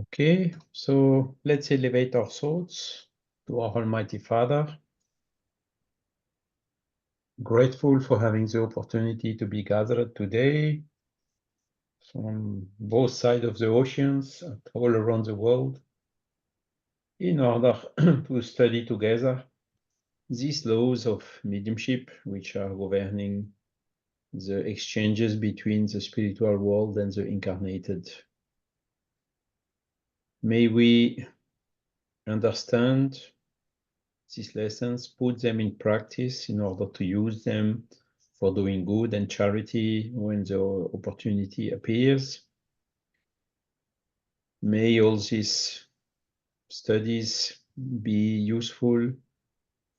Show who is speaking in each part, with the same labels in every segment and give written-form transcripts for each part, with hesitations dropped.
Speaker 1: Okay, so let's elevate our thoughts to our Almighty Father. Grateful for having the opportunity to be gathered today from both sides of the oceans, all around the world, in order to study together these laws of mediumship, which are governing the exchanges between the spiritual world and the incarnated. May we understand these lessons, put them in practice in order to use them for doing good and charity when the opportunity appears. May all these studies be useful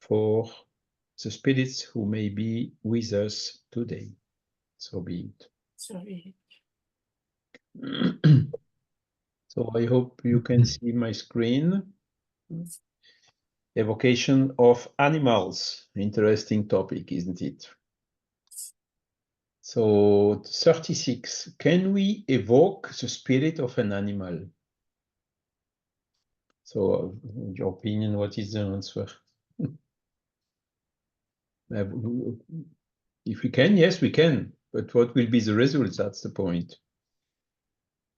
Speaker 1: for the spirits who may be with us today. So be it.
Speaker 2: So be
Speaker 1: So I hope you can see my screen.
Speaker 2: it.
Speaker 1: Evocation of animals. Interesting topic, isn't it? So 36, can we evoke the spirit of an animal? So in your opinion, what is the answer? If we can, yes, we can. But what will be the result? That's the point.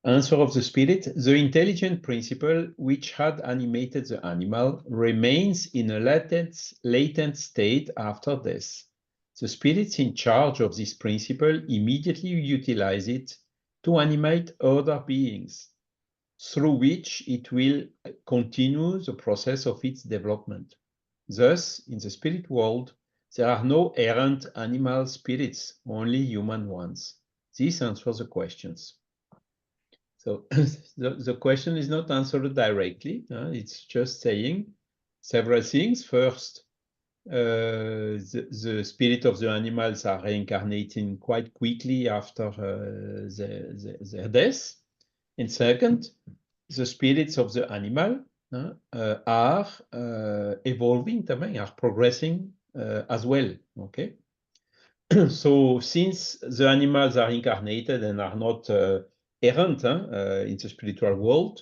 Speaker 1: Answer of the spirit, the intelligent principle which had animated the animal remains in a latent state after death. The spirits in charge of this principle immediately utilize it to animate other beings, through which it will continue the process of its development. Thus, in the spirit world, there are no errant animal spirits, only human ones. This answers the questions. So the question is not answered directly. It's just saying several things. First, the spirit of the animals are reincarnating quite quickly after their death. And second, the spirits of the animal are evolving, are progressing as well. Okay. So since the animals are incarnated and are not errant in the spiritual world,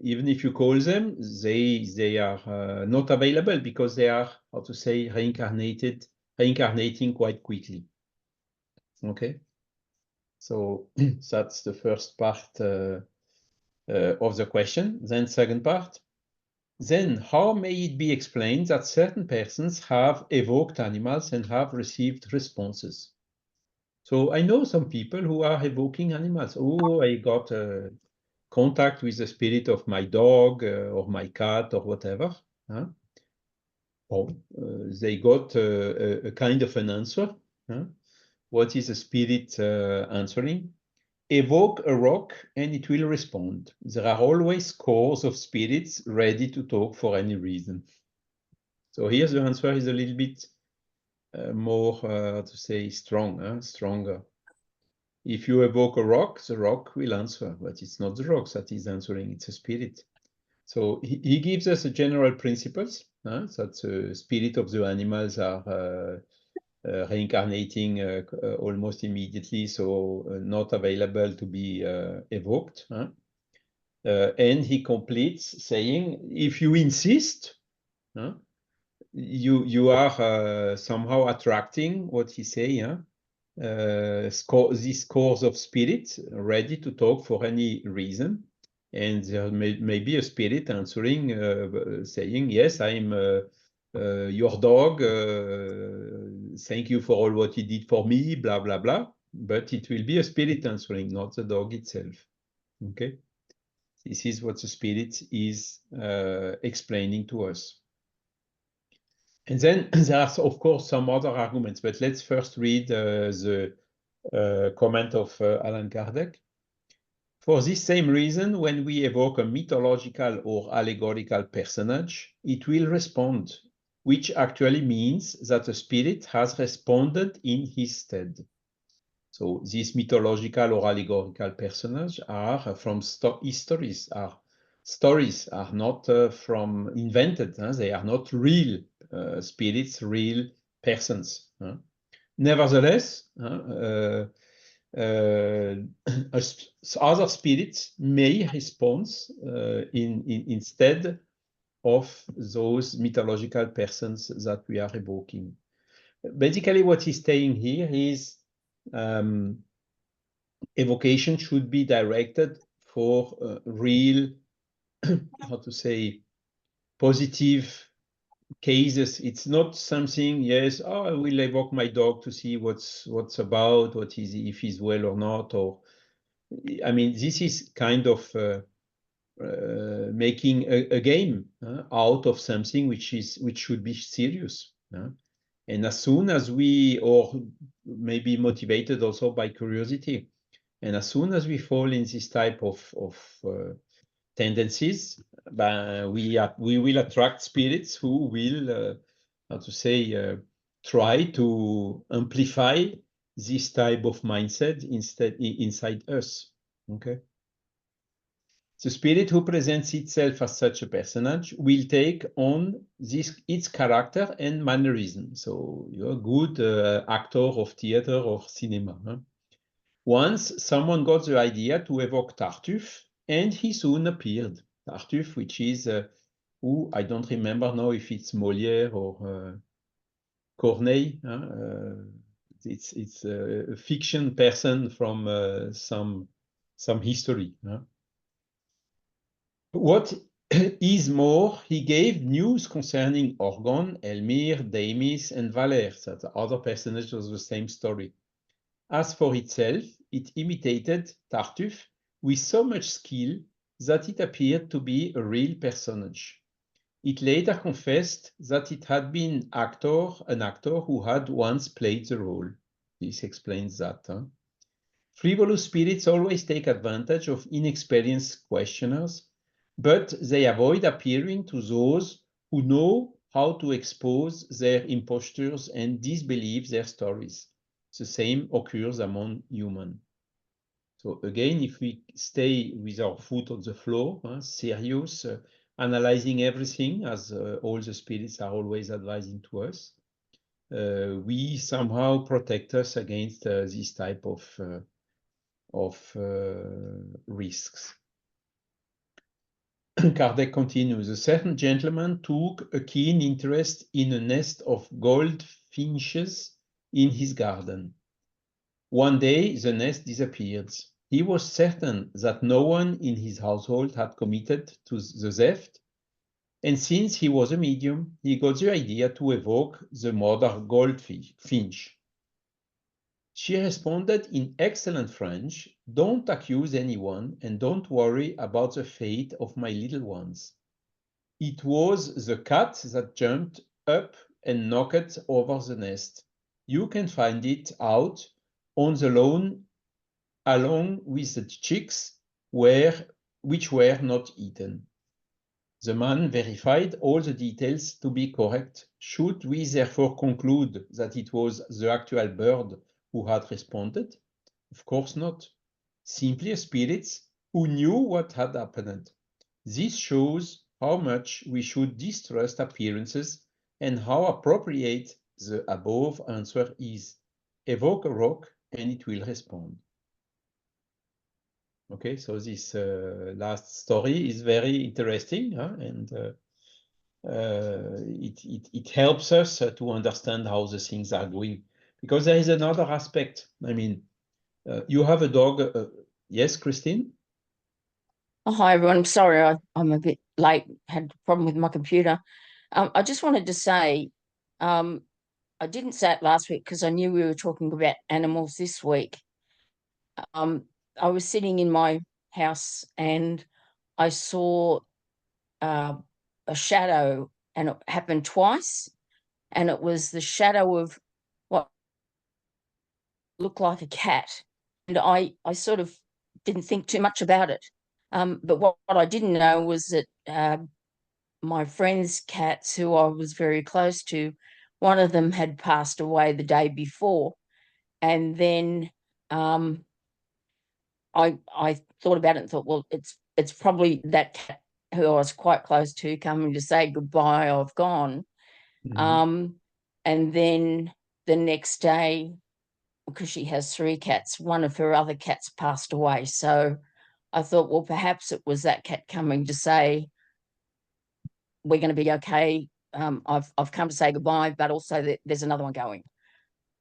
Speaker 1: even if you call them, they are not available because they are, how to say, reincarnating quite quickly. Okay, so that's the first part of the question. Then second part. Then how may it be explained that certain persons have evoked animals and have received responses? So I know some people who are evoking animals. Oh, I got contact with the spirit of my dog or my cat or whatever. Huh? They got a kind of an answer. Huh? What is a spirit answering? Evoke a rock and it will respond. There are always scores of spirits ready to talk for any reason. So here the answer is a little bit more, to say, stronger. If you evoke a rock, the rock will answer, but it's not the rock that is answering, it's a spirit. So he gives us a general principles, that the spirit of the animals are reincarnating almost immediately, so not available to be evoked. And he completes saying, if you insist, you are somehow attracting what he say, these scores of spirits ready to talk for any reason. And there may be a spirit answering, saying, yes, I'm your dog. Thank you for all what you did for me, blah, blah, blah. But it will be a spirit answering, not the dog itself. Okay? This is what the spirit is explaining to us. And then there are, of course, some other arguments, but let's first read the comment of Allan Kardec. For this same reason, when we evoke a mythological or allegorical personage, it will respond, which actually means that a spirit has responded in his stead. So these mythological or allegorical personages are from histories, are not from invented. They are not real spirits, real persons. Nevertheless, other spirits may respond instead of those mythological persons that we are evoking. Basically, what he's saying here is evocation should be directed for real, how to say, positive cases. It's not something, yes, oh, I will evoke my dog to see what's about, what is, if he's well or not, or, I mean, this is kind of making a game out of something which should be serious. And as soon as we, or maybe motivated also by curiosity, and as soon as we fall in this type of tendencies, we will attract spirits who will, how to say, try to amplify this type of mindset inside us. Okay. The spirit who presents itself as such a personage will take on its character and mannerism. So you're a good actor of theater or cinema. Huh? Once someone got the idea to evoke Tartuffe, and he soon appeared. Tartuffe, which is, I don't remember now if it's Molière or Corneille. It's a fiction person from some history. What is more, he gave news concerning Orgon, Elmire, Damis, and Valère, so the other personages of the same story. As for itself, it imitated Tartuffe with so much skill that it appeared to be a real personage. It later confessed that it had been an actor who had once played the role. This explains that. Frivolous spirits always take advantage of inexperienced questioners, but they avoid appearing to those who know how to expose their impostures and disbelieve their stories. The same occurs among humans. So again, if we stay with our foot on the floor, serious, analyzing everything, as all the spirits are always advising to us, we somehow protect us against this type of risks. Kardec continues, a certain gentleman took a keen interest in a nest of goldfinches in his garden. One day the nest disappeared. He was certain that no one in his household had committed to the theft, and since he was a medium, he got the idea to evoke the mother goldfinch. She responded in excellent French, "Don't accuse anyone and don't worry about the fate of my little ones. It was the cat that jumped up and knocked over the nest. You can find it out on the lawn along with the chicks which were not eaten." The man verified all the details to be correct. Should we therefore conclude that it was the actual bird who had responded? Of course not. Simply a spirit who knew what had happened. This shows how much we should distrust appearances and how appropriate the above answer is. Evoke a rock and it will respond. Okay, so this last story is very interesting, and it helps us to understand how the things are going. Because there is another aspect. I mean, you have a dog. Yes, Christine?
Speaker 2: Oh, hi, everyone. I'm sorry, I'm a bit late. Had a problem with my computer. I just wanted to say, I didn't say it last week because I knew we were talking about animals this week. I was sitting in my house and I saw a shadow, and it happened twice. And it was the shadow of what looked like a cat. And I sort of didn't think too much about it. But what I didn't know was that my friend's cats, who I was very close to, one of them had passed away the day before. And then I thought about it and thought, well, it's probably that cat who I was quite close to coming to say goodbye, I've gone.
Speaker 1: Mhm.
Speaker 2: And then the next day, because she has 3 cats, one of her other cats passed away. So I thought, well, perhaps it was that cat coming to say, we're going to be okay. I've come to say goodbye, but also that there's another one going.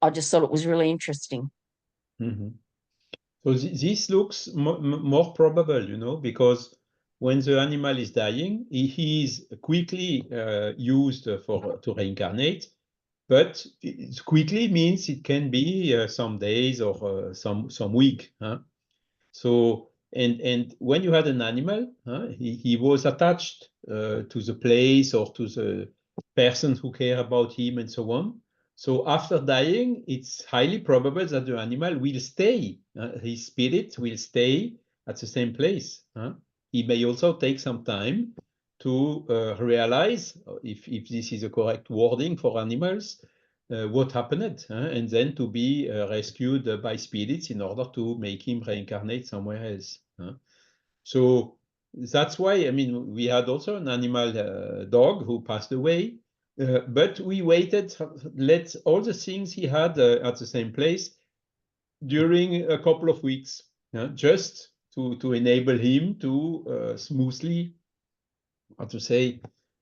Speaker 2: I just thought it was really interesting.
Speaker 1: Mhm. So this looks more probable, you know, because when the animal is dying, he is quickly used to reincarnate, but quickly means it can be some days or some week. Huh? So and when you had an animal, he was attached to the place or to the person who care about him and so on. So after dying, it's highly probable that the animal will stay. His spirit will stay at the same place. He may also take some time to realize, if this is a correct wording for animals, what happened, and then to be rescued by spirits in order to make him reincarnate somewhere else. So that's why, I mean, we had also an animal dog who passed away, but we waited, let all the things he had at the same place during a couple of weeks, just to enable him to smoothly, how to say,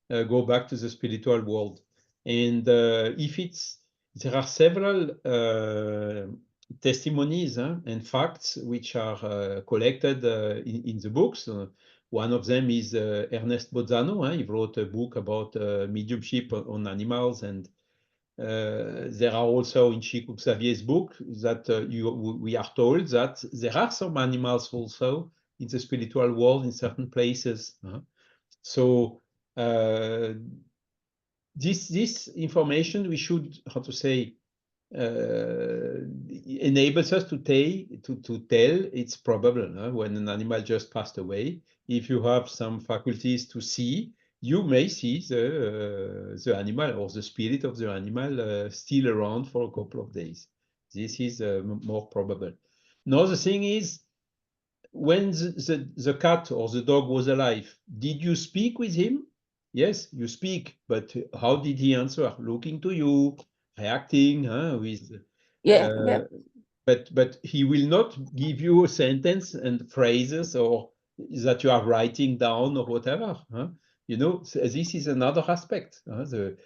Speaker 1: go back to the spiritual world. And there are several testimonies and facts which are collected in the books. One of them is Ernest Bozzano. He wrote a book about mediumship on animals, and there are also in Chico Xavier's book that we are told that there are some animals also in the spiritual world in certain places. So this information we should, how to say, enables us to tell it's probable when an animal just passed away. If you have some faculties to see, you may see the animal or the spirit of the animal still around for a couple of days. This is more probable. Now the thing is, when the cat or the dog was alive, did you speak with him? Yes, you speak, but how did he answer? Looking to you, reacting with.
Speaker 2: Yeah, yeah.
Speaker 1: But he will not give you a sentence and phrases or that you are writing down or whatever. You know, this is another aspect. The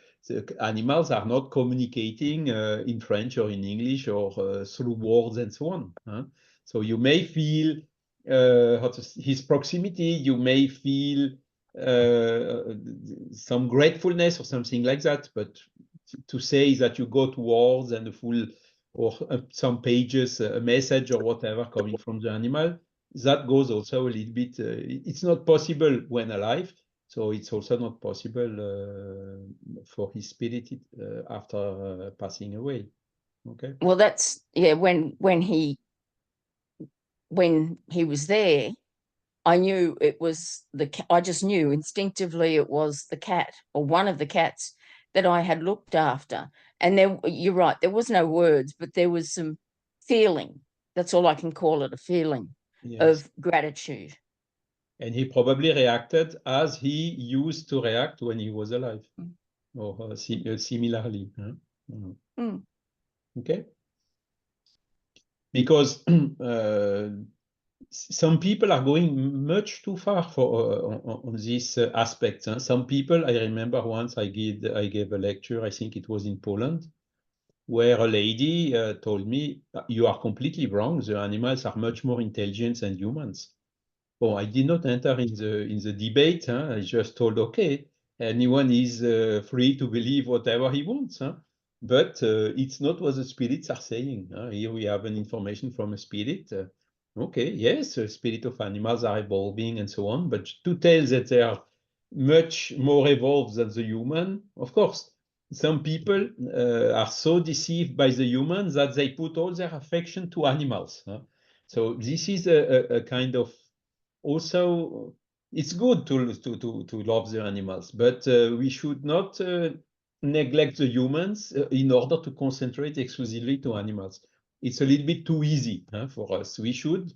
Speaker 1: animals are not communicating in French or in English or through words and so on. So you may feel his proximity, you may feel some gratefulness or something like that, but to say that you got words and a full or some pages, a message or whatever coming from the animal, that goes also a little bit, it's not possible when alive, so it's also not possible for his spirit after passing away. Okay.
Speaker 2: Well, that's, yeah, when he was there, I knew it was I just knew instinctively it was the cat or one of the cats that I had looked after. And you're right, there was no words, but there was some feeling. That's all I can call it, a feeling
Speaker 1: Yes.
Speaker 2: of gratitude.
Speaker 1: And he probably reacted as he used to react when he was alive, or similarly.
Speaker 2: Mm.
Speaker 1: Okay. Because some people are going much too far on this aspect. Some people, I remember once I gave a lecture, I think it was in Poland, where a lady told me, you are completely wrong. The animals are much more intelligent than humans. Well, I did not enter in the debate. I just told, okay, anyone is free to believe whatever he wants. But it's not what the spirits are saying. Here we have an information from a spirit. Okay, yes, the spirit of animals are evolving and so on. But to tell that they are much more evolved than the human, of course, some people are so deceived by the humans that they put all their affection to animals. So this is a kind of, also it's good to love the animals, but we should not neglect the humans in order to concentrate exclusively to animals. It's a little bit too easy for us. We should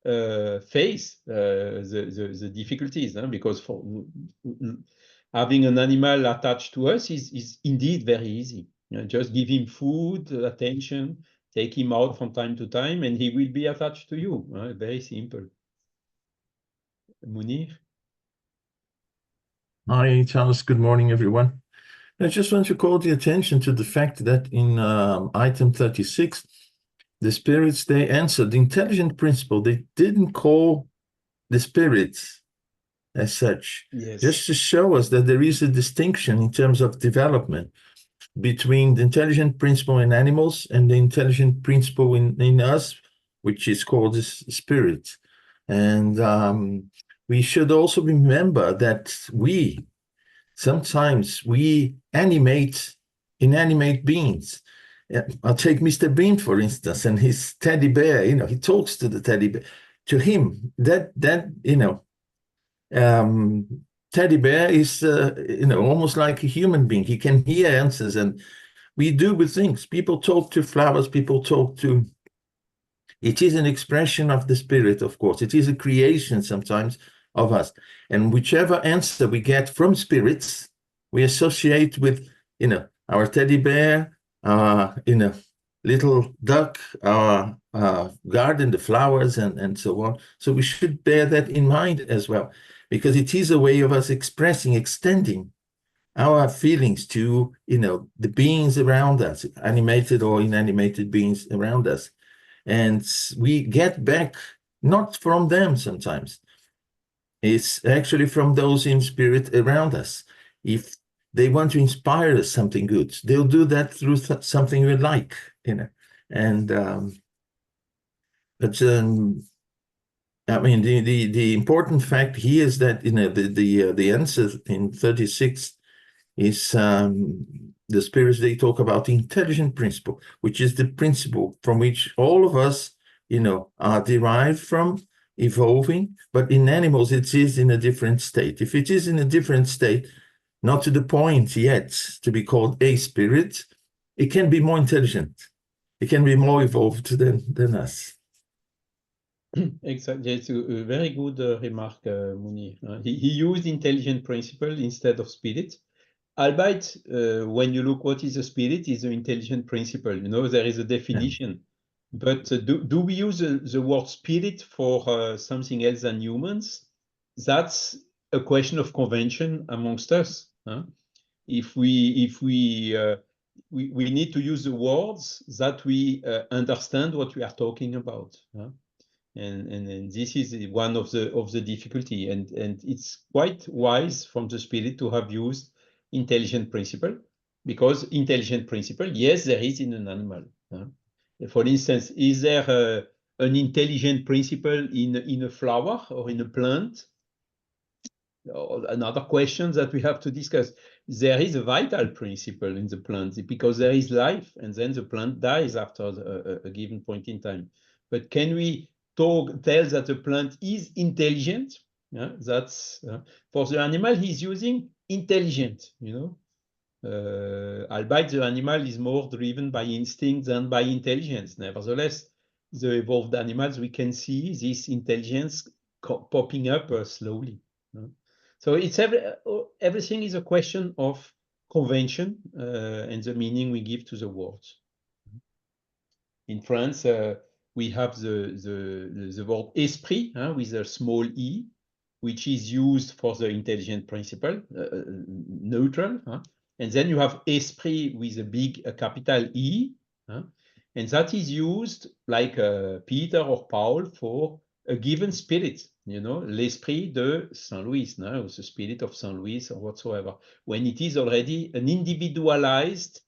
Speaker 1: face the difficulties, because for having an animal attached to us is indeed very easy. Just give him food, attention, take him out from time to time, and he will be attached to you. Very simple. Munir?
Speaker 3: Hi, Charles. Good morning, everyone. I just want to call the attention to the fact that in item 36, the spirits, they answered the intelligent principle. They didn't call the spirits as such,
Speaker 1: Yes.
Speaker 3: just to show us that there is a distinction in terms of development between the intelligent principle in animals and the intelligent principle in us, which is called the spirit. And we should also remember that sometimes we animate inanimate beings. I'll take Mr. Bean, for instance, and his teddy bear, he talks to the teddy bear. To him, teddy bear is, almost like a human being. He can hear answers, and we do with things. People talk to flowers, people talk to... It is an expression of the spirit, of course. It is a creation sometimes of us. And whichever answer we get from spirits, we associate with, our teddy bear, little duck, our garden, the flowers, and so on. So we should bear that in mind as well, because it is a way of us extending our feelings to, the beings around us, animated or inanimated beings around us. And we get back, not from them sometimes, it's actually from those in spirit around us. If they want to inspire us something good, they'll do that through something we like, And I mean, the important fact here is that the answer in 36 is the spirits. They talk about the intelligent principle, which is the principle from which all of us, are derived from, evolving. But in animals, it is in a different state. If it is in a different state, not to the point yet to be called a spirit, it can be more intelligent. It can be more evolved than us.
Speaker 1: Exactly. It's a very good remark, Munir. He used intelligent principle instead of spirit. Albeit, when you look what is a spirit, is an intelligent principle. There is a definition. Yeah. But do we use the word spirit for something else than humans? That's a question of convention amongst us. If we need to use the words that we understand what we are talking about. And this is one of the difficulty. And it's quite wise from the spirit to have used intelligent principle, because intelligent principle, yes, there is in an animal. For instance, is there an intelligent principle in a flower or in a plant? Another question that we have to discuss. There is a vital principle in the plant because there is life, and then the plant dies after a given point in time. But can we tell that the plant is intelligent? That's for the animal. He's using intelligent. Albeit the animal is more driven by instinct than by intelligence. Nevertheless, the evolved animals, we can see this intelligence popping up slowly. So it's everything is a question of convention and the meaning we give to the words. In France, we have the word esprit with a small e, which is used for the intelligent principle, neutral. And then you have esprit with a big capital E, and that is used like Peter or Paul for a given spirit, l'esprit de Saint Louis, or the spirit of Saint Louis or whatsoever, when it is already an individualized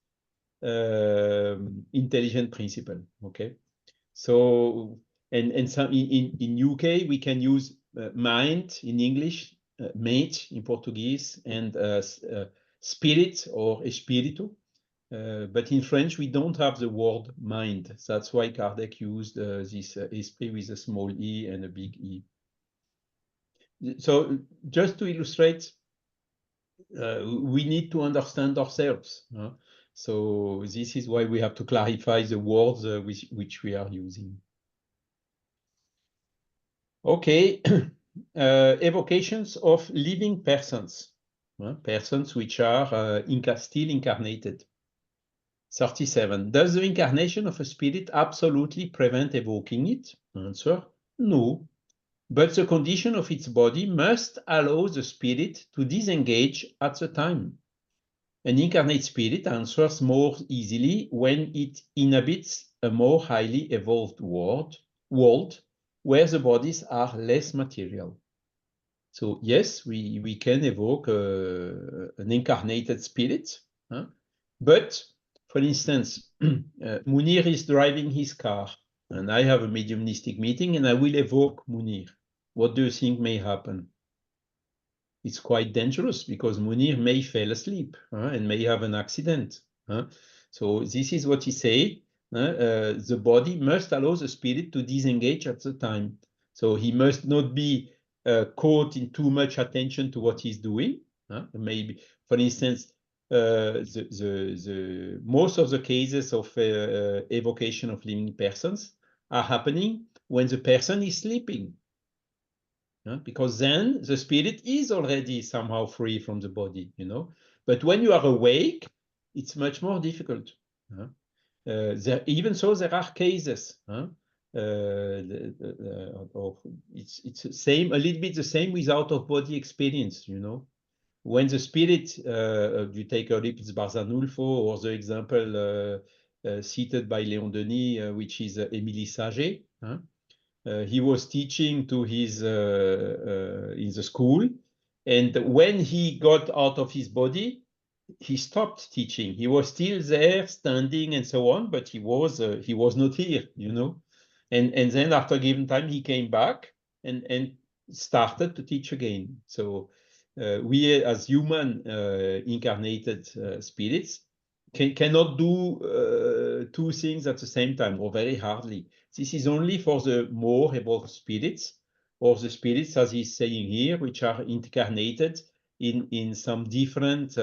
Speaker 1: intelligent principle. Okay, so and some in UK we can use mind in English, mente in Portuguese, and spirit or espírito. But in French, we don't have the word mind. That's why Kardec used this esprit with a small e and a big E. So just to illustrate, we need to understand ourselves. So this is why we have to clarify the words which we are using. Okay, evocations of living persons. Persons which are still incarnated. 37. Does the incarnation of a spirit absolutely prevent evoking it? Answer, no. But the condition of its body must allow the spirit to disengage at the time. An incarnate spirit answers more easily when it inhabits a more highly evolved world where the bodies are less material. So yes, we can evoke an incarnated spirit, huh? But for instance, Munir is driving his car and I have a mediumistic meeting and I will evoke Munir. What do you think may happen? It's quite dangerous because Munir may fall asleep and may have an accident. So this is what he say. The body must allow the spirit to disengage at the time. So he must not be caught in too much attention to what he's doing. Maybe, for instance, the most of the cases of evocation of living persons are happening when the person is sleeping. Because then the spirit is already somehow free from the body, you know. But when you are awake, it's much more difficult. Even so, there are cases. It's the same, a little bit the same with out-of-body experience, you know. When the spirit, you take Eurypides Barzanulfo, or the example cited by Léon Denis, which is Émilie Saget. He was teaching to his in the school, and when he got out of his body, he stopped teaching. He was still there, standing and so on, but he was not here, you know. And then after a given time, he came back and started to teach again. So we, as human incarnated spirits, cannot do two things at the same time, or very hardly. This is only for the more evolved spirits, or the spirits, as he's saying here, which are incarnated in some different,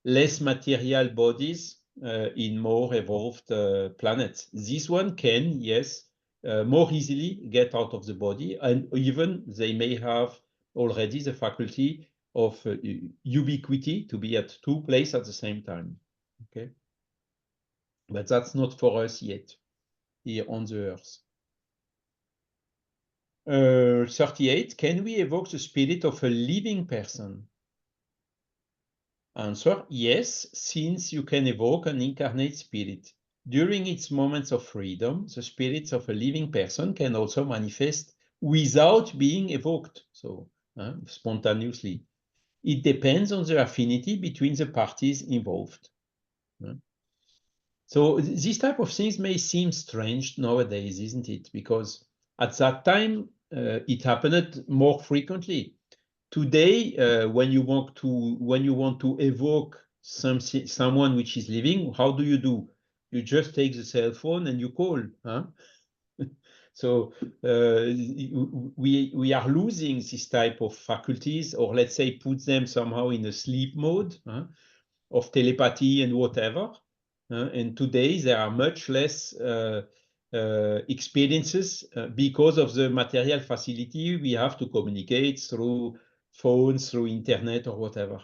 Speaker 1: less material bodies in more evolved planets. This one can, yes, more easily get out of the body, and even they may have already the faculty of ubiquity, to be at two places at the same time. Okay, but that's not for us yet here on the earth. 38. Can we evoke the spirit of a living person? Answer, yes, since you can evoke an incarnate spirit. During its moments of freedom, the spirits of a living person can also manifest without being evoked, so spontaneously. It depends on the affinity between the parties involved. So these type of things may seem strange nowadays, isn't it? Because at that time, it happened more frequently. Today, when you want to evoke someone which is living, how do? You just take the cell phone and you call. So we are losing this type of faculties, or let's say put them somehow in a sleep mode of telepathy and whatever. And today there are much less experiences because of the material facility we have to communicate through phones, through internet, or whatever.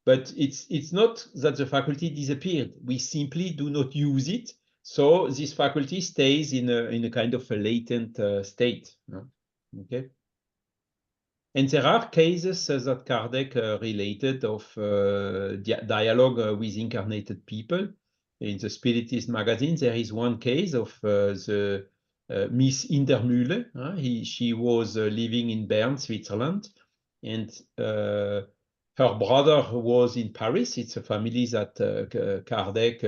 Speaker 1: But it's not that the faculty disappeared. We simply do not use it. So this faculty stays in a kind of a latent state. Okay. And there are cases that Kardec related of dialogue with incarnated people. In the Spiritist magazine, there is one case of the Miss Indermühle. She was living in Bern, Switzerland, and her brother was in Paris. It's a family that Kardec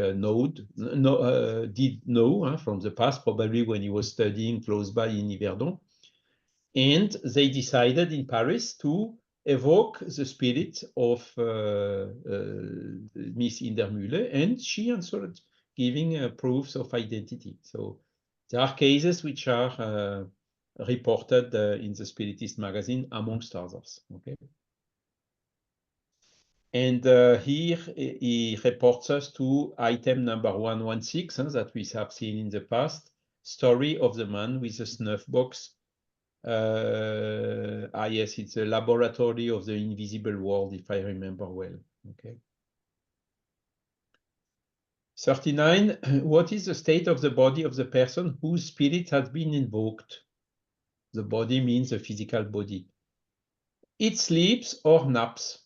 Speaker 1: did know from the past, probably when he was studying close by in Yverdon. And they decided in Paris to evoke the spirit of Miss Indermühle, and she answered, giving proofs of identity. So there are cases which are reported in the Spiritist magazine, amongst others. Okay. And here he reports us to item number 116 that we have seen in the past, story of the man with the snuff box. Yes, it's a laboratory of the invisible world, if I remember well. Okay. 39. What is the state of the body of the person whose spirit has been invoked? The body means the physical body. It sleeps or naps.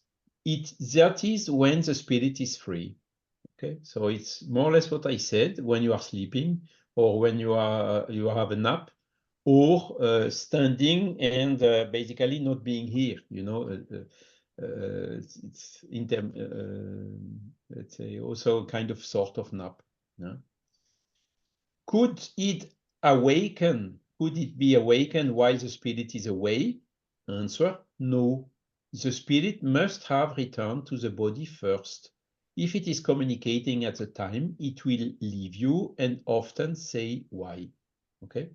Speaker 1: That is when the spirit is free. Okay, so it's more or less what I said, when you are sleeping or when you have a nap, or standing and basically not being here, you know. It's let's say also kind of sort of nap. Yeah? Could it awaken? Could it be awakened while the spirit is away? Answer: no. The spirit must have returned to the body first. If it is communicating at the time, it will leave you and often say why. Okay,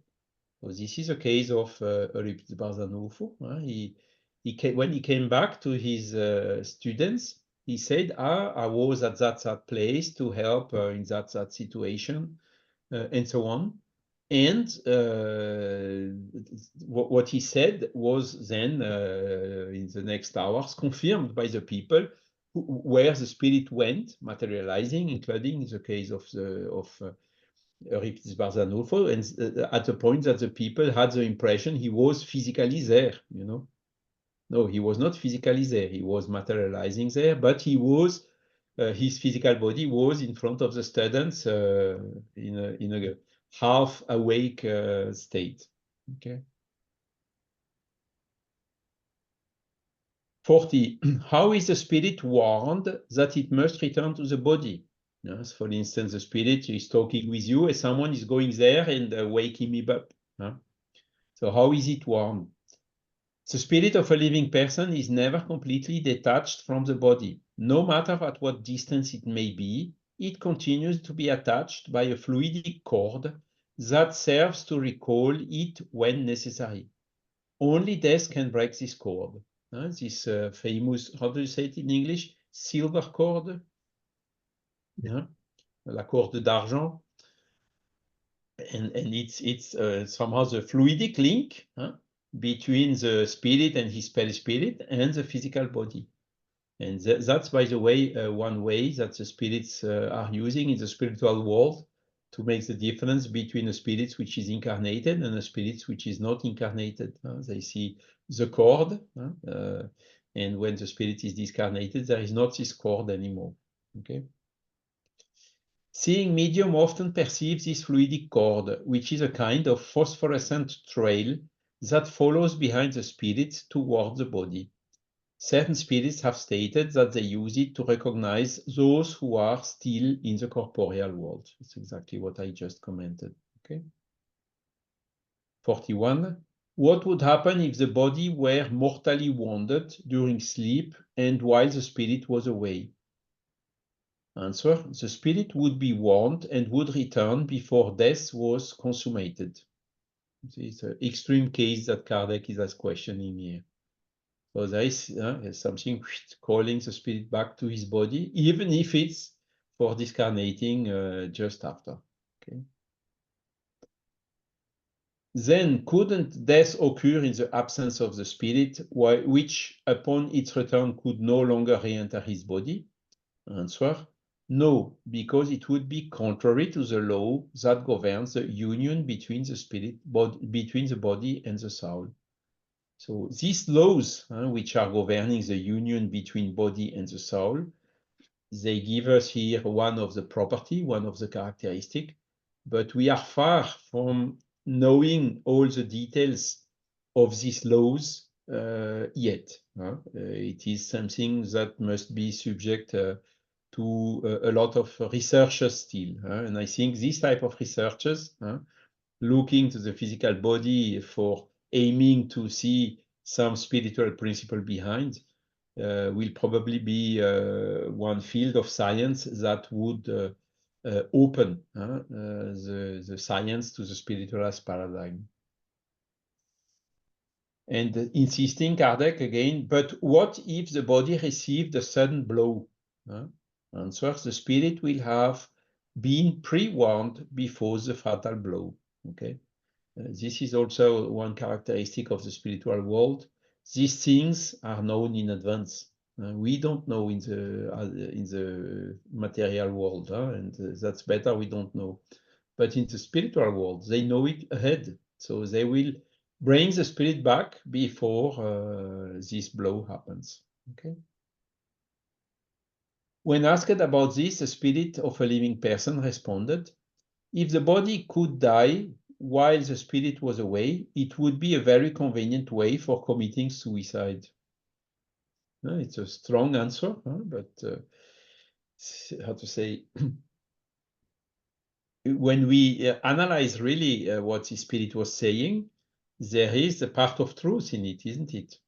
Speaker 1: so this is a case of Euripides Barzanoufo. When he came back to his students, he said, I was at that place to help in that situation, and so on. And what he said was then, in the next hours, confirmed by the people where the spirit went, materializing, including in the case of Euripides Barzanoufo, and at the point that the people had the impression he was physically there, you know. No, he was not physically there. He was materializing there, but he was, his physical body was in front of the students in a half awake state. Okay. 40. How is the spirit warned that it must return to the body? Yes, for instance, the spirit is talking with you and someone is going there and waking me up. So how is it warned? The spirit of a living person is never completely detached from the body. No matter at what distance it may be, it continues to be attached by a fluidic cord that serves to recall it when necessary. Only death can break this cord. This famous, how do you say it in English? Silver cord? Yeah. La corde d'argent. And it's somehow the fluidic link between the spirit and his perispirit and the physical body. And that's, by the way, one way that the spirits are using in the spiritual world to make the difference between a spirit which is incarnated and a spirit which is not incarnated. They see the cord, and when the spirit is discarnated, there is not this cord anymore. Okay. Seeing medium often perceives this fluidic cord, which is a kind of phosphorescent trail that follows behind the spirit toward the body. Certain spirits have stated that they use it to recognize those who are still in the corporeal world. It's exactly what I just commented. Okay. 41. What would happen if the body were mortally wounded during sleep and while the spirit was away? Answer: the spirit would be warned and would return before death was consummated. It's an extreme case that Kardec is questioning here. So there is something calling the spirit back to his body, even if it's for discarnating just after. Okay. Then, couldn't death occur in the absence of the spirit, which upon its return could no longer re-enter his body? Answer: no, because it would be contrary to the law that governs the union between the spirit, between the body and the soul. So these laws, which are governing the union between body and the soul, they give us here one of the property, one of the characteristic, but we are far from knowing all the details of these laws yet. It is something that must be subject to a lot of researchers still. And I think this type of researchers, looking to the physical body for aiming to see some spiritual principle behind, will probably be one field of science that would open the science to the spiritualist paradigm. And insisting, Kardec again, but what if the body received a sudden blow? Answer: the spirit will have been pre-warned before the fatal blow. Okay. This is also one characteristic of the spiritual world. These things are known in advance. We don't know in the material world, and that's better we don't know. But in the spiritual world, they know it ahead. So they will bring the spirit back before this blow happens. Okay. When asked about this, the spirit of a living person responded, if the body could die while the spirit was away, it would be a very convenient way for committing suicide. It's a strong answer, but how to say, when we analyze really what the spirit was saying, there is a part of truth in it, isn't it?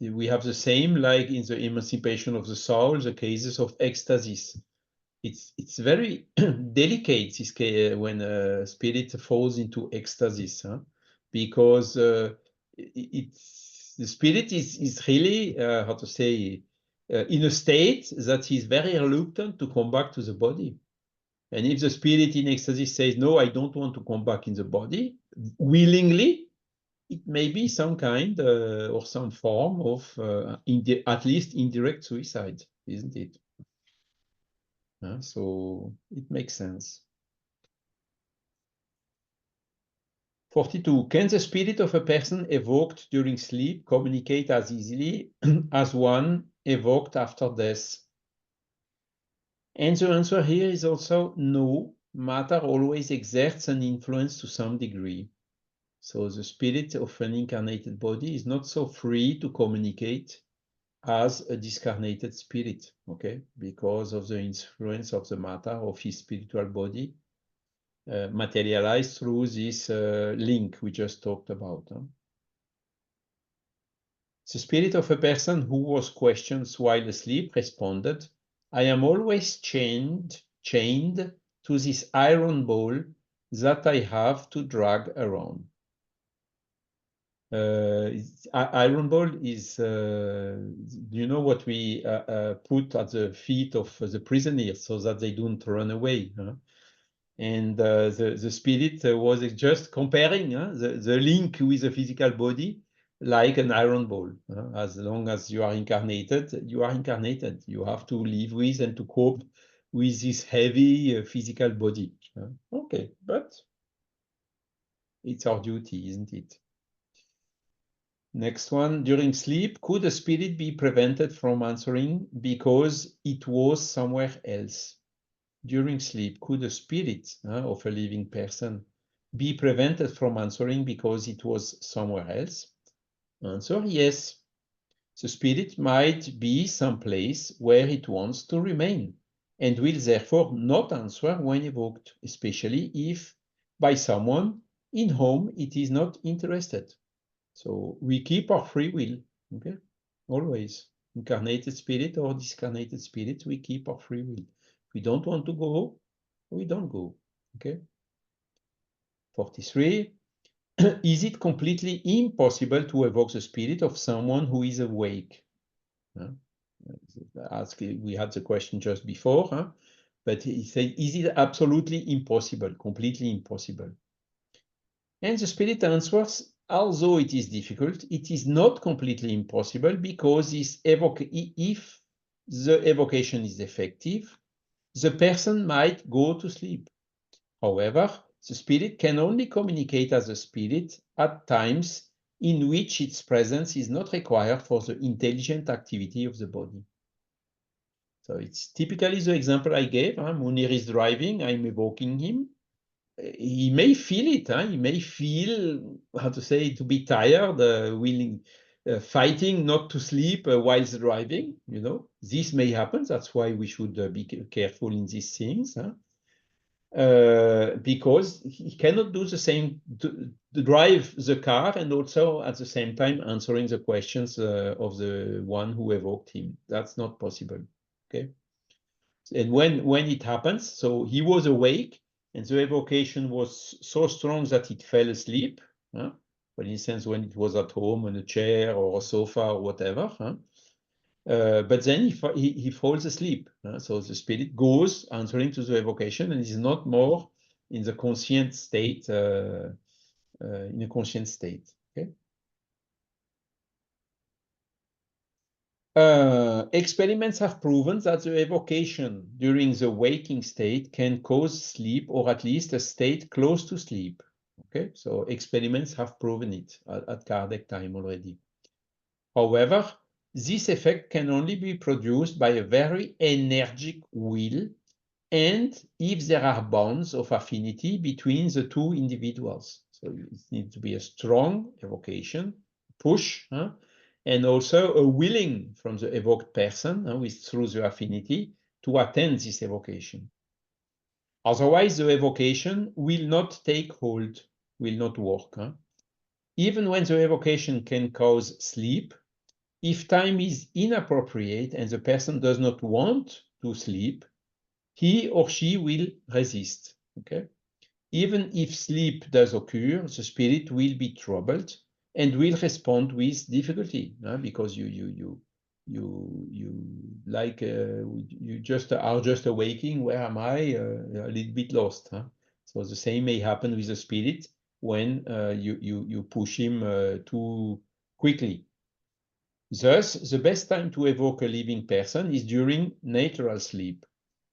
Speaker 1: We have the same, like in the emancipation of the soul, the cases of ecstasis. It's very delicate this case, when a spirit falls into ecstasis, because the spirit is really how to say in a state that is very reluctant to come back to the body. And if the spirit in ecstasy says, no, I don't want to come back in the body, willingly, it may be some kind or some form of at least indirect suicide, isn't it? So it makes sense. 42. Can the spirit of a person evoked during sleep communicate as easily as one evoked after death? And the answer here is also no. Matter always exerts an influence to some degree. So the spirit of an incarnated body is not so free to communicate as a discarnated spirit, okay? Because of the influence of the matter of his spiritual body materialized through this link we just talked about. The spirit of a person who was questioned while asleep responded, I am always chained to this iron ball that I have to drag around. Iron ball is, you know, what we put at the feet of the prisoners so that they don't run away. And the spirit was just comparing the link with the physical body like an iron ball. As long as you are incarnated, you are incarnated. You have to live with and to cope with this heavy physical body. Okay, but it's our duty, isn't it? Next one, during sleep, could a spirit be prevented from answering because it was somewhere else? During sleep, could a spirit of a living person be prevented from answering because it was somewhere else? Answer, yes. The spirit might be someplace where it wants to remain and will therefore not answer when evoked, especially if by someone in whom it is not interested. So we keep our free will, okay? Always. Incarnated spirit or discarnated spirit, we keep our free will. If we don't want to go, we don't go, okay? 43. Is it completely impossible to evoke the spirit of someone who is awake? We had the question just before, but he said, is it absolutely impossible, completely impossible? And the spirit answers, although it is difficult, it is not completely impossible because if the evocation is effective, the person might go to sleep. However, the spirit can only communicate as a spirit at times in which its presence is not required for the intelligent activity of the body. So it's typically the example I gave. Munir is driving, I'm evoking him. He may feel it. He may feel, how to say, to be tired, willing, fighting not to sleep whilst driving. You know, this may happen. That's why we should be careful in these things. Because he cannot do the same, to drive the car and also at the same time answering the questions of the one who evoked him. That's not possible. Okay. And when it happens, so he was awake and the evocation was so strong that it fell asleep. For instance, when it was at home on a chair or a sofa or whatever. But then he falls asleep. So the spirit goes answering to the evocation and is not more in the conscient state, in a conscient state. Okay. Experiments have proven that the evocation during the waking state can cause sleep, or at least a state close to sleep. Okay, so experiments have proven it at Kardec time already. However, this effect can only be produced by a very energetic will, and if there are bonds of affinity between the two individuals. So it needs to be a strong evocation, push, and also a willing from the evoked person through the affinity to attend this evocation. Otherwise, the evocation will not take hold, will not work. Even when the evocation can cause sleep, if time is inappropriate and the person does not want to sleep, he or she will resist. Okay? Even if sleep does occur, the spirit will be troubled and will respond with difficulty, because you just are just awaking. Where am I? A little bit lost. So the same may happen with the spirit when you push him too quickly. Thus, the best time to evoke a living person is during natural sleep,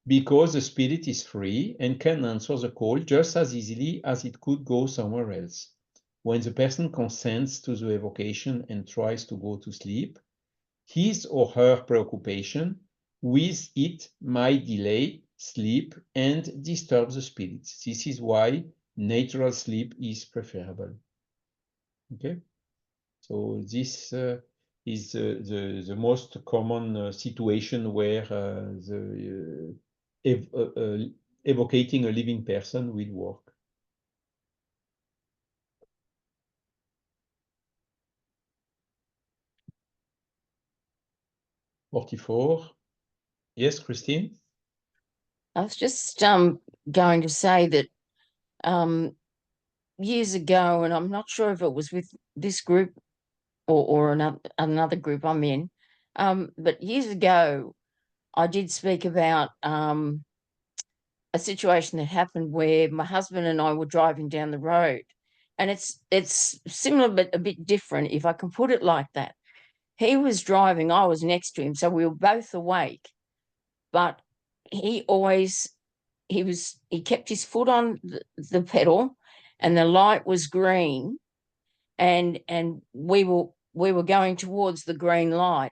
Speaker 1: because the spirit is free and can answer the call just as easily as it could go somewhere else. When the person consents to the evocation and tries to go to sleep, his or her preoccupation with it might delay sleep and disturb the spirit. This is why natural sleep is preferable. Okay, so this is the most common situation where evocating a living person will work. (44) Yes, Christine?
Speaker 2: I was just going to say that years ago, and I'm not sure if it was with this group or another group I'm in, but years ago, I did speak about a situation that happened where my husband and I were driving down the road, and it's similar but a bit different, if I can put it like that. He was driving, I was next to him, so we were both awake, but he kept his foot on the pedal, and the light was green, and we were going towards the green light,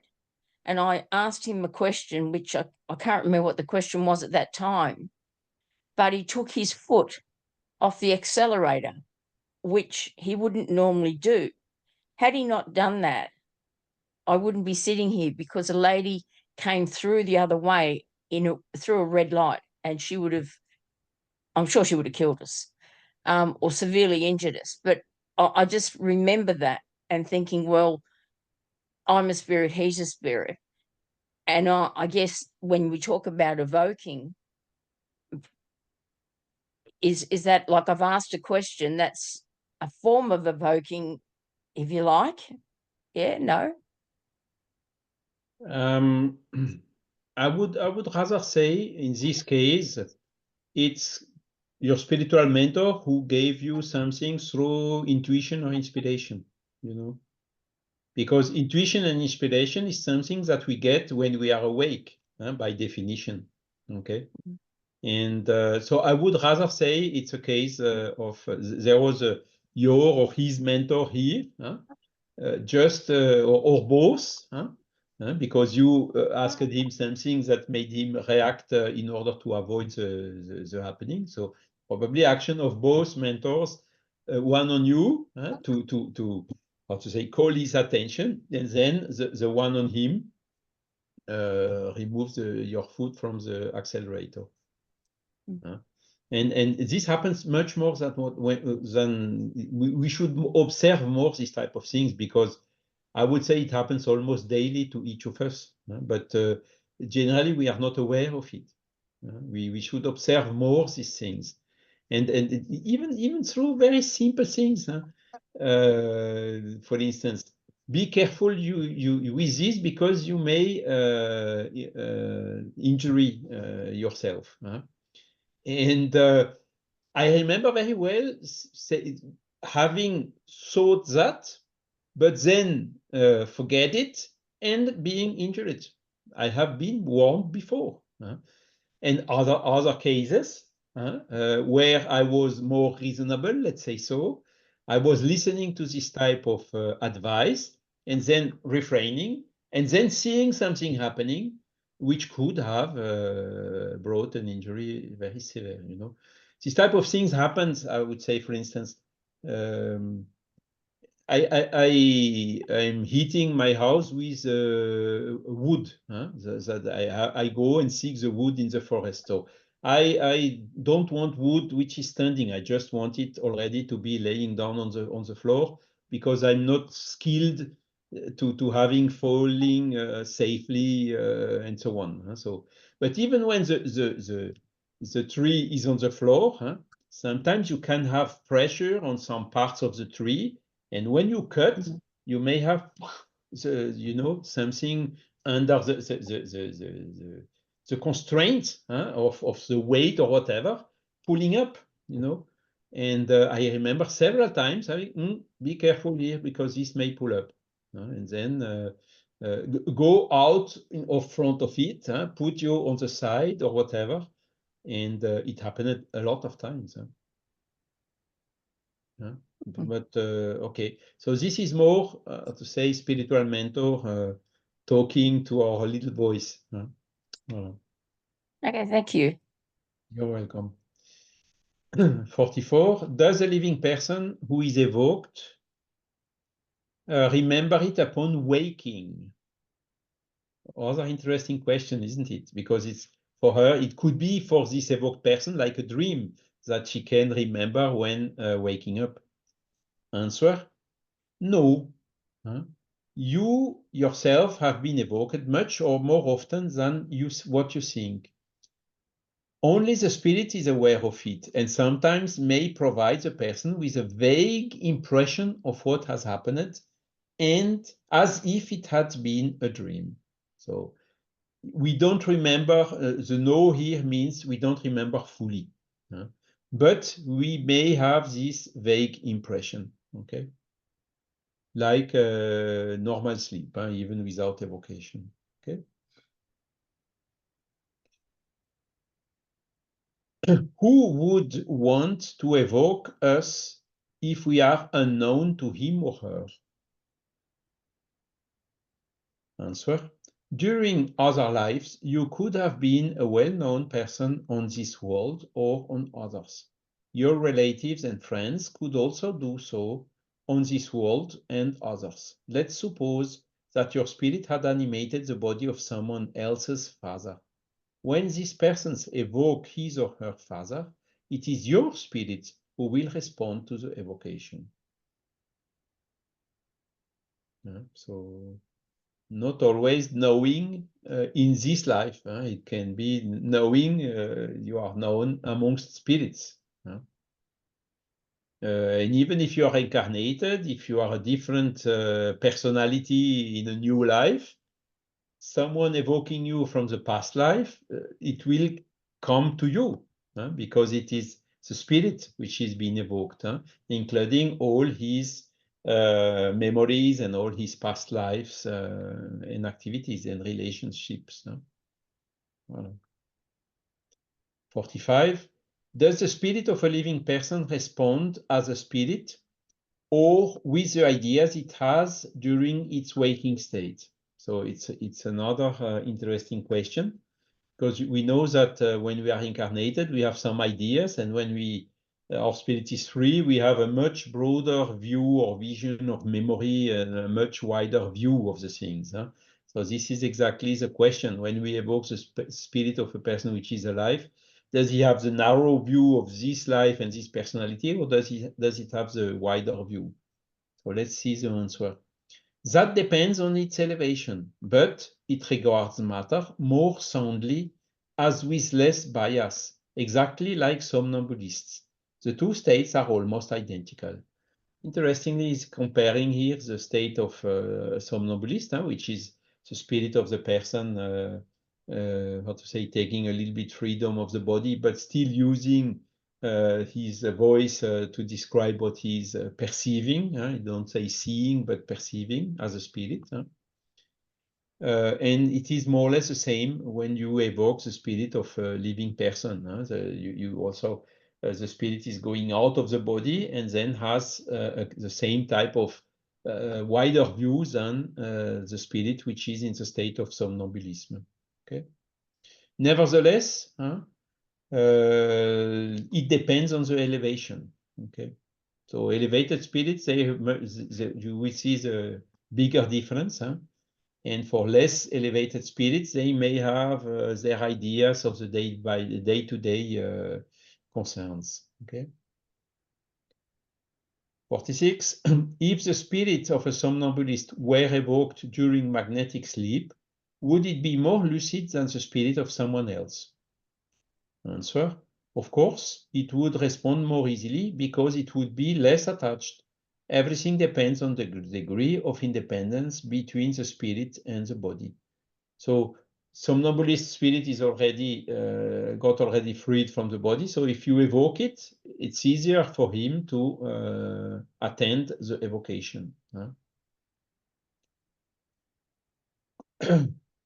Speaker 2: and I asked him a question, which I can't remember what the question was at that time, but he took his foot off the accelerator, which he wouldn't normally do. Had he not done that, I wouldn't be sitting here, because a lady came through the other way through a red light, and I'm sure she would have killed us, or severely injured us. But I just remember that and thinking, well, I'm a spirit, he's a spirit. And I guess when we talk about evoking, is that, like, I've asked a question, that's a form of evoking, if you like? Yeah, no?
Speaker 1: I would rather say in this case, it's your spiritual mentor who gave you something through intuition or inspiration, because intuition and inspiration is something that we get when we are awake, by definition. Okay. And so I would rather say it's a case of there was your or his mentor here, or both, because you asked him something that made him react in order to avoid the happening. So probably action of both mentors, one on you to how to say, call his attention, and then the one on him removes your foot from the accelerator. And this happens much more than we should observe more these type of things, because I would say it happens almost daily to each of us, but generally we are not aware of it. We should observe more these things, and even through very simple things. For instance, be careful with this, because you may injury yourself. And I remember very well having thought that, but then forget it, and being injured. I have been warned before. And other cases where I was more reasonable, let's say so. I was listening to this type of advice and then refraining and then seeing something happening which could have brought an injury very severe, you know. This type of things happens, I would say, for instance, I'm heating my house with wood. That I go and seek the wood in the forest. So I don't want wood which is standing. I just want it already to be laying down on the floor because I'm not skilled to having falling safely and so on. So, but even when the tree is on the floor, sometimes you can have pressure on some parts of the tree. And when you cut, you may have, something under the constraint of the weight or whatever, pulling up, And I remember several times having, be careful here because this may pull up. And then go out in front of it, put you on the side or whatever. And it happened a lot of times. But okay, so this is more to say spiritual mentor talking to our little voice.
Speaker 2: Okay, thank you.
Speaker 1: You're welcome. 44. Does a living person who is evoked remember it upon waking? Other interesting question, isn't it? Because it's for her, it could be for this evoked person like a dream that she can remember when waking up. Answer: no. You yourself have been evoked much or more often than what you think. Only the spirit is aware of it and sometimes may provide the person with a vague impression of what has happened and as if it had been a dream. So we don't remember, the no here means we don't remember fully, but we may have this vague impression, okay? Like normal sleep, even without evocation, okay? Who would want to evoke us if we are unknown to him or her? Answer: during other lives, you could have been a well-known person on this world or on others. Your relatives and friends could also do so on this world and others. Let's suppose that your spirit had animated the body of someone else's father. When these persons evoke his or her father, it is your spirit who will respond to the evocation. So not always knowing in this life. It can be knowing you are known amongst spirits. And even if you are incarnated, if you are a different personality in a new life, someone evoking you from the past life, it will come to you because it is the spirit which is being evoked, including all his memories and all his past lives and activities and relationships. Voilà. 45. Does the spirit of a living person respond as a spirit or with the ideas it has during its waking state? So it's another interesting question, because we know that when we are incarnated, we have some ideas, and when our spirit is free, we have a much broader view or vision of memory and a much wider view of the things. So this is exactly the question. When we evoke the spirit of a person which is alive, does he have the narrow view of this life and this personality, or does it have the wider view? So let's see the answer. That depends on its elevation, but it regards matter more soundly as with less bias, exactly like somnambulists. The two states are almost identical. Interestingly, is comparing here the state of somnambulist, which is the spirit of the person, how to say, taking a little bit freedom of the body, but still using his voice to describe what he's perceiving. You don't say seeing, but perceiving as a spirit. And it is more or less the same when you evoke the spirit of a living person. You also, the spirit is going out of the body and then has the same type of wider view than the spirit which is in the state of somnambulism. Okay. Nevertheless, it depends on the elevation. Okay. So elevated spirits, you will see the bigger difference. And for less elevated spirits, they may have their ideas of the day-to-day concerns. Okay. 46. If the spirit of a somnambulist were evoked during magnetic sleep, would it be more lucid than the spirit of someone else? Answer: of course, it would respond more easily because it would be less attached. Everything depends on the degree of independence between the spirit and the body. So somnambulist spirit is already got already freed from the body. So if you evoke it, it's easier for him to attend the evocation.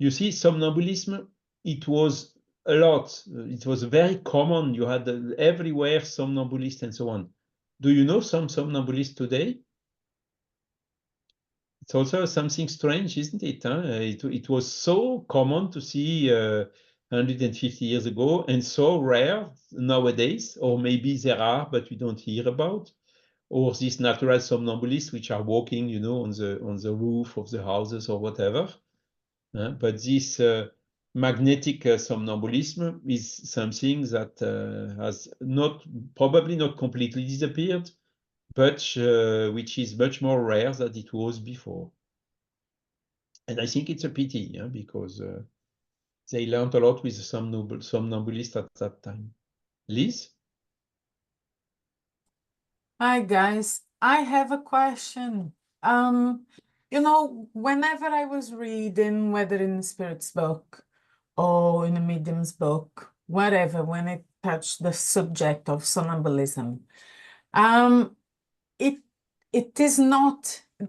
Speaker 1: You see, somnambulism, it was a lot. It was very common. You had everywhere somnambulist and so on. Do you know some somnambulists today? It's also something strange, isn't it? It was so common to see 150 years ago and so rare nowadays, or maybe there are, but we don't hear about. Or these natural somnambulists which are walking, you know, on the roof of the houses or whatever. But this magnetic somnambulism is something that has probably not completely disappeared, but which is much more rare than it was before. And I think it's a pity, because they learned a lot with the somnambulist at that time. Liz?
Speaker 4: Hi guys, I have a question. You know, whenever I was reading, whether in the Spirit's book or in a medium's book, whatever, when it touched the subject of somnambulism, it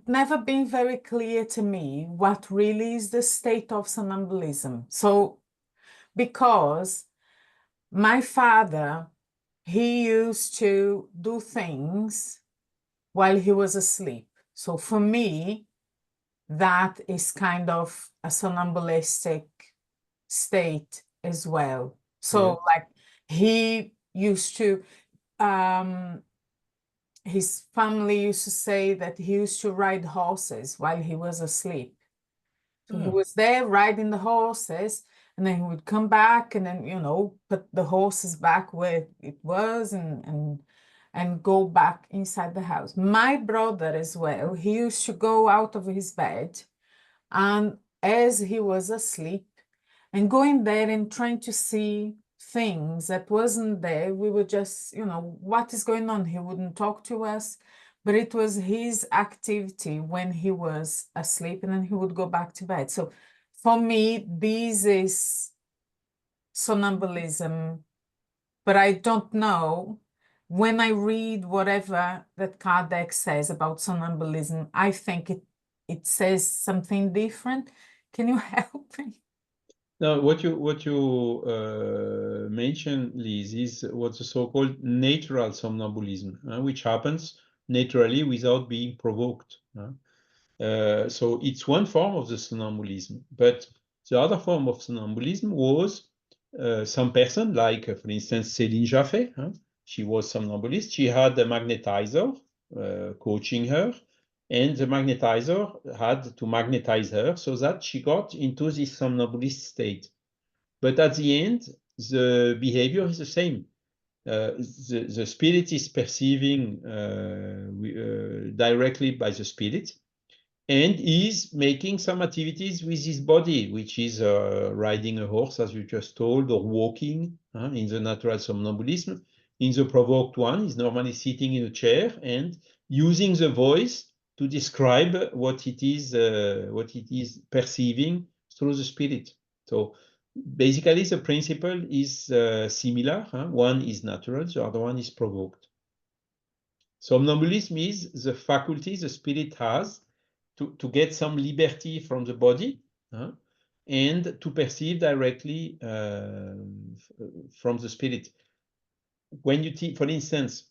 Speaker 4: never been very clear to me what really is the state of somnambulism. So, because my father, he used to do things while he was asleep. So for me, that is kind of a somnambulistic state as well. So like he used to, his family used to say that he used to ride horses while he was asleep. So he was there riding the horses, and then he would come back and then, you know, put the horses back where it was and go back inside the house. My brother as well, he used to go out of his bed, and as he was asleep and going there and trying to see things that wasn't there, we would just, you know, what is going on? He wouldn't talk to us, but it was his activity when he was asleep, and then he would go back to bed. So for me, this is somnambulism, but I don't know. When I read whatever that Kardec says about somnambulism, I think it says something different. Can you help me?
Speaker 1: Now, what you mentioned, Liz, is what's the so-called natural somnambulism, which happens naturally without being provoked. So it's one form of the somnambulism, but the other form of somnambulism was some person, like, for instance, Céline Jaffé. She was somnambulist. She had a magnetizer coaching her, and the magnetizer had to magnetize her so that she got into this somnambulist state. But at the end, the behavior is the same. The spirit is perceiving directly by the spirit, and is making some activities with his body, which is riding a horse, as you just told, or walking in the natural somnambulism. In the provoked one, is normally sitting in a chair and using the voice to describe what it is perceiving through the spirit. So basically, the principle is similar. One is natural, the other one is provoked. Somnambulism is the faculty the spirit has to get some liberty from the body and to perceive directly from the spirit. When you, for instance,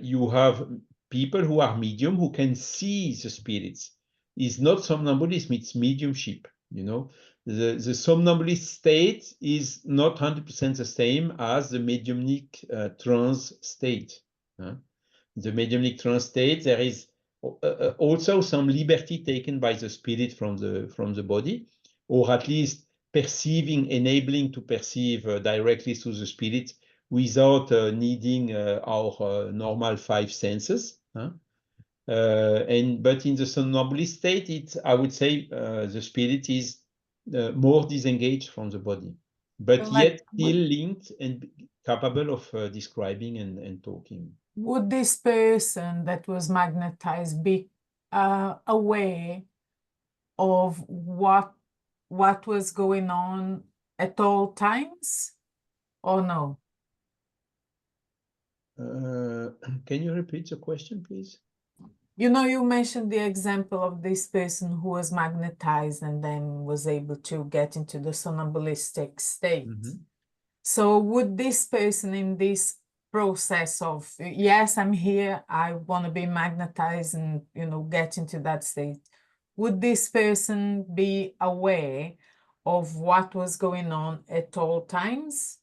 Speaker 1: you have people who are medium who can see the spirits. It's not somnambulism, it's mediumship, you know. The somnambulist state is not 100% the same as the mediumnic trance state. The mediumnic trance state, there is also some liberty taken by the spirit from the body, or at least perceiving, enabling to perceive directly through the spirit without needing our normal 5 senses. But in the somnambulist state, I would say the spirit is more disengaged from the body, but yet still linked and capable of describing and talking.
Speaker 4: Would this person that was magnetized be aware of what was going on at all times, or no?
Speaker 1: Can you repeat the question, please?
Speaker 4: You know, you mentioned the example of this person who was magnetized and then was able to get into the somnambulistic state. So would this person in this process of, yes, I'm here, I want to be magnetized and, you know, get into that state, would this person be aware of what was going on at all times?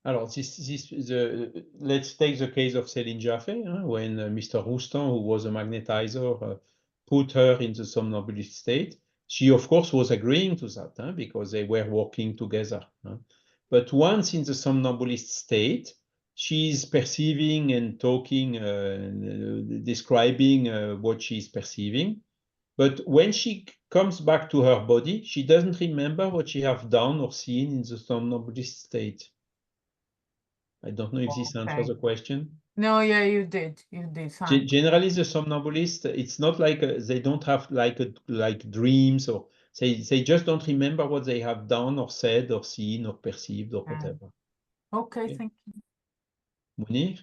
Speaker 1: Alors, let's take the case of Céline Jaffe, when Mr. Roustan, who was a magnetizer, put her in the somnambulist state. She, of course, was agreeing to that because they were working together. But once in the somnambulist state, she's perceiving and talking, describing what she's perceiving. But when she comes back to her body, she doesn't remember what she has done or seen in the somnambulist state. I don't know if this answers the question.
Speaker 4: No, yeah, you did. Fine.
Speaker 1: Generally, the somnambulist, it's not like they don't have like dreams, or they just don't remember what they have done or said or seen or perceived or whatever.
Speaker 4: Okay, thank you.
Speaker 1: Munir?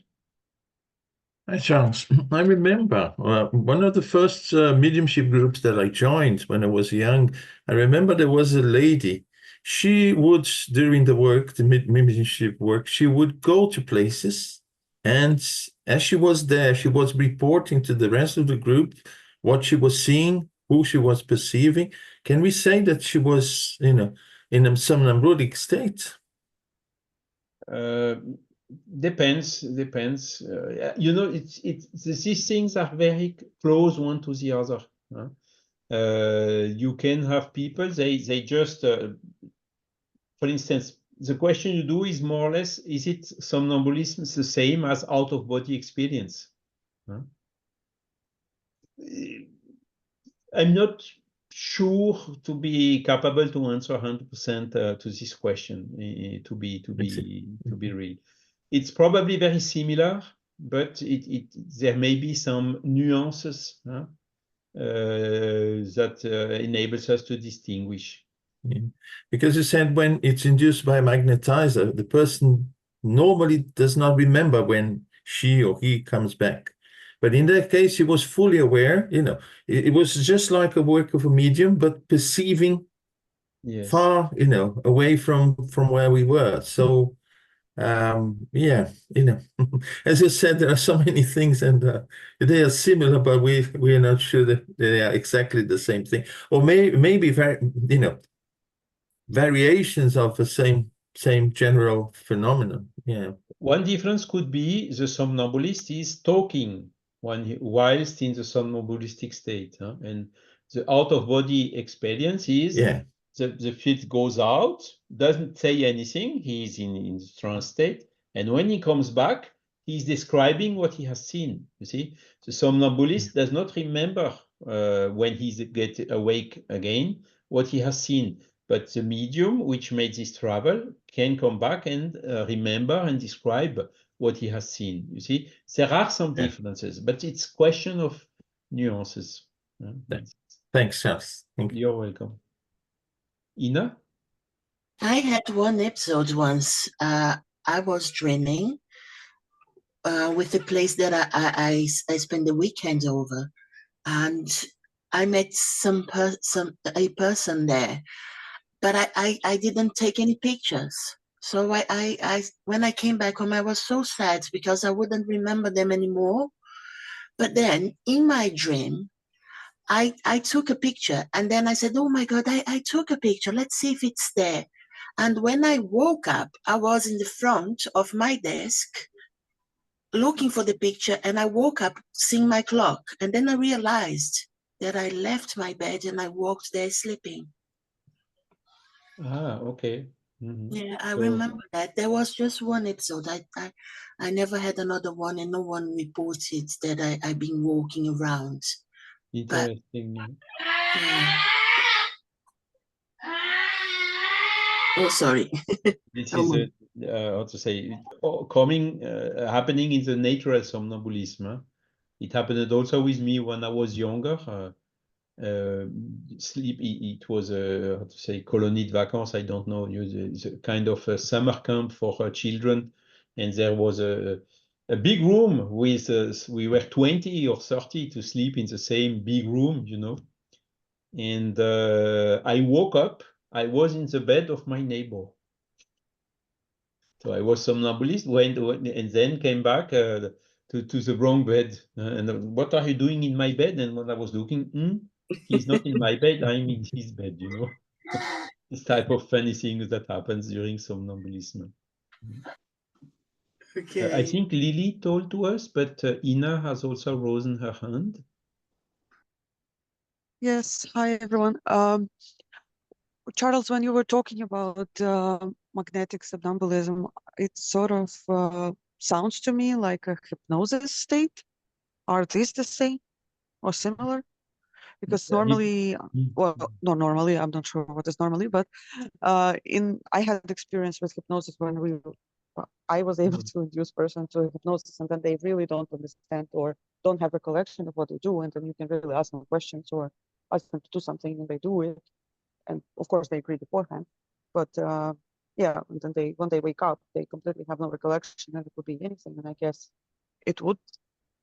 Speaker 3: Hi, Charles. I remember one of the first mediumship groups that I joined when I was young. I remember there was a lady. She would, during the work, the mediumship work, she would go to places, and as she was there, she was reporting to the rest of the group what she was seeing, who she was perceiving. Can we say that she was, you know, in a somnambulic state?
Speaker 1: Depends. You know, these things are very close one to the other. You can have people, they just, for instance, the question you do is more or less, is it somnambulism the same as out-of-body experience? I'm not sure to be capable to answer 100% to this question, to be real. It's probably very similar, but there may be some nuances that enables us to distinguish.
Speaker 3: Yeah. Because you said when it's induced by a magnetizer, the person normally does not remember when she or he comes back. But in that case, he was fully aware, you know, it was just like a work of a medium, but perceiving far, you know, away from where we were. So, yeah, you know, as you said, there are so many things, and they are similar, but we are not sure that they are exactly the same thing, or maybe very, you know, variations of the same general phenomenon. Yeah.
Speaker 1: One difference could be the somnambulist is talking whilst in the somnambulistic state, and the out-of-body experience is the field goes out, doesn't say anything, he's in the trance state, and when he comes back, he's describing what he has seen. You see, the somnambulist does not remember when he gets awake again what he has seen. But the medium, which made this travel, can come back and remember and describe what he has seen. You see, there are some differences, but it's a question of nuances.
Speaker 3: Thanks, Charles. Thank you.
Speaker 1: You're welcome. Ina?
Speaker 5: I had one episode once. I was dreaming with a place that I spent the weekend over. And I met a person there, but I didn't take any pictures. So when I came back home, I was so sad because I wouldn't remember them anymore. But then in my dream, I took a picture, and then I said, oh my God, I took a picture. Let's see if it's there. And when I woke up, I was in the front of my desk looking for the picture, and I woke up seeing my clock. And then I realized that I left my bed and I walked there sleeping.
Speaker 1: Ah, okay. Mhm.
Speaker 5: Yeah, I
Speaker 1: So
Speaker 5: remember that. There was just one episode. I never had another one, and no one reported that I've been walking around. But
Speaker 1: interesting. Yeah.
Speaker 5: yeah. Oh, sorry.
Speaker 1: This
Speaker 5: Come
Speaker 1: is
Speaker 5: on.
Speaker 1: how to say, coming, happening in the natural somnambulism. Huh? It happened also with me when I was younger. Sleep. It was a, how to say, colony de vacances. I don't know. It's a kind of a summer camp for children, and there was a big room with we were 20 or 30 to sleep in the same big room, you know. And I woke up. I was in the bed of my neighbor. So I was somnambulist, went and then came back to the wrong bed. And what are you doing in my bed? And when I was looking, he's not in my bed, I'm in his bed, you know. This type of funny thing that happens during somnambulism. I
Speaker 5: Okay.
Speaker 1: think Lily told to us, but Ina has also risen her hand.
Speaker 6: Yes, hi everyone. Charles, when you were talking about magnetic somnambulism, it sort of sounds to me like a hypnosis state. Are these the same or similar? Because normally, well, not normally, I'm not sure what is normally, but I had experience with hypnosis when I was able to induce person to hypnosis, and then they really don't understand or don't have recollection of what they do, and then you can really ask them questions or ask them to do something, and they do it. And of course they agree beforehand, but yeah, and then when they wake up, they completely have no recollection, and it could be anything. And I guess it would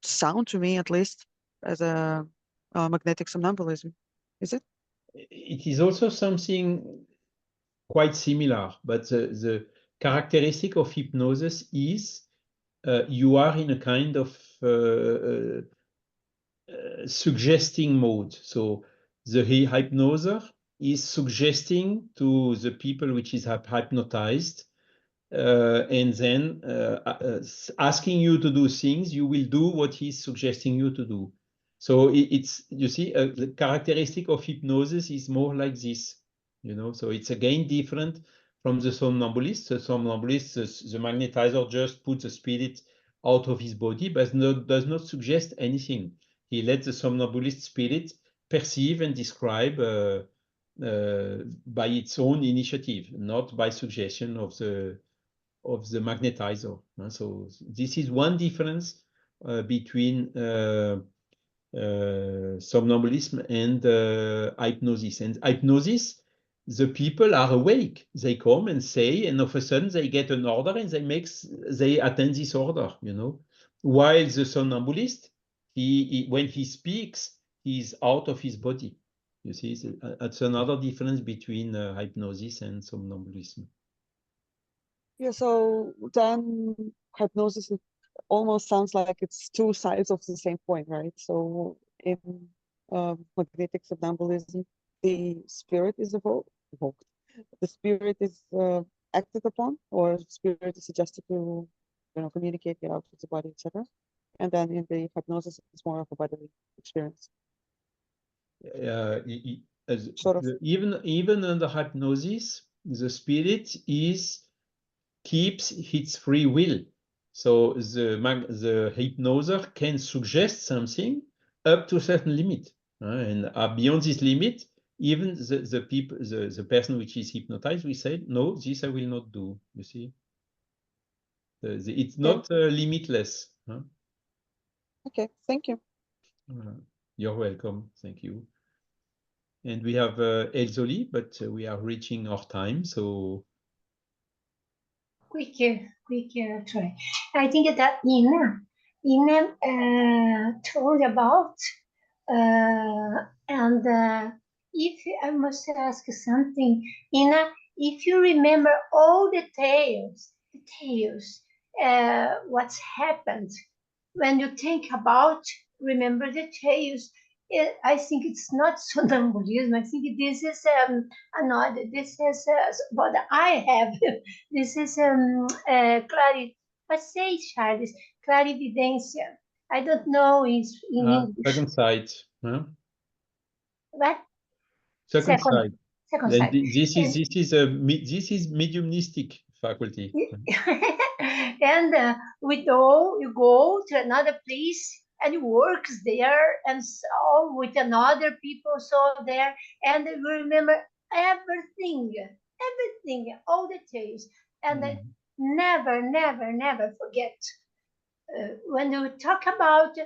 Speaker 6: sound to me, at least, as a magnetic somnambulism. Is it?
Speaker 1: It is also something quite similar, but the characteristic of hypnosis is you are in a kind of suggesting mode. So the hypnoser is suggesting to the people which is hypnotized, and then asking you to do things. You will do what he's suggesting you to do. So it's, you see, the characteristic of hypnosis is more like this, you know. So it's again different from the somnambulist. The somnambulist, the magnetizer just puts the spirit out of his body, but does not suggest anything. He lets the somnambulist spirit perceive and describe by its own initiative, not by suggestion of the magnetizer. So this is one difference between somnambulism and hypnosis. And hypnosis, the people are awake. They come and say, and of a sudden they get an order and they attend this order, you know. While the somnambulist, when he speaks, he's out of his body. You see, that's another difference between hypnosis and somnambulism.
Speaker 6: Yeah, so then hypnosis, it almost sounds like it's two sides of the same coin, right? So in magnetic somnambulism, the spirit is evoked. The spirit is acted upon, or spirit is suggested to, communicate, get out of the body, etc. And then in the hypnosis, it's more of a bodily experience.
Speaker 1: Sort of. Even under hypnosis, the spirit keeps its free will. So the hypnoser can suggest something up to a certain limit, and beyond this limit, even the person which is hypnotized, we say, no, this I will not do. You see, it's not limitless.
Speaker 6: Okay, thank you.
Speaker 1: You're welcome. Thank you. And we have Elzoli, but we are reaching our time, so.
Speaker 7: Quick, actually. I think that Ina told about And if I must ask something, Ina, if you remember all the tales, what's happened, when you think about, remember the tales, I think it's not sonambulism. I think this is another. This is what I have. This is what say Charles? Clarividência. I don't know in English.
Speaker 1: Second sight. Huh?
Speaker 7: What?
Speaker 1: Second sight.
Speaker 7: Second
Speaker 1: Then
Speaker 7: sight.
Speaker 1: this is mediumistic faculty.
Speaker 7: And you go to another place and you work there and so with another people so there, and you remember everything, all the details, and never forget. When you talk about,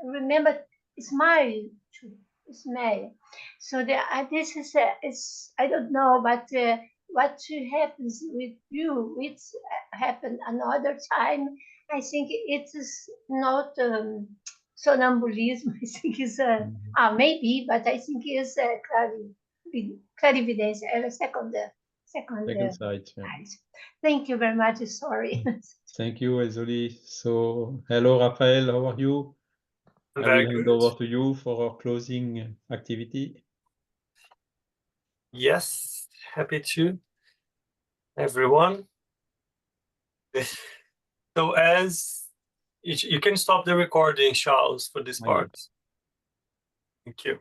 Speaker 7: remember, smile. So this is I don't know, but what happens with you, it's happened another time. I think it is not sonambulism. I think it's maybe, but I think it's clarividência, second
Speaker 1: sight. Yeah.
Speaker 7: Thank you very much. Sorry.
Speaker 1: Thank you, Ezoli. So, hello, Raphael. How are you? I will hand over to you for our closing activity.
Speaker 8: Yes, happy to, everyone. So as you can stop the recording, Charles, for this part. Thank you.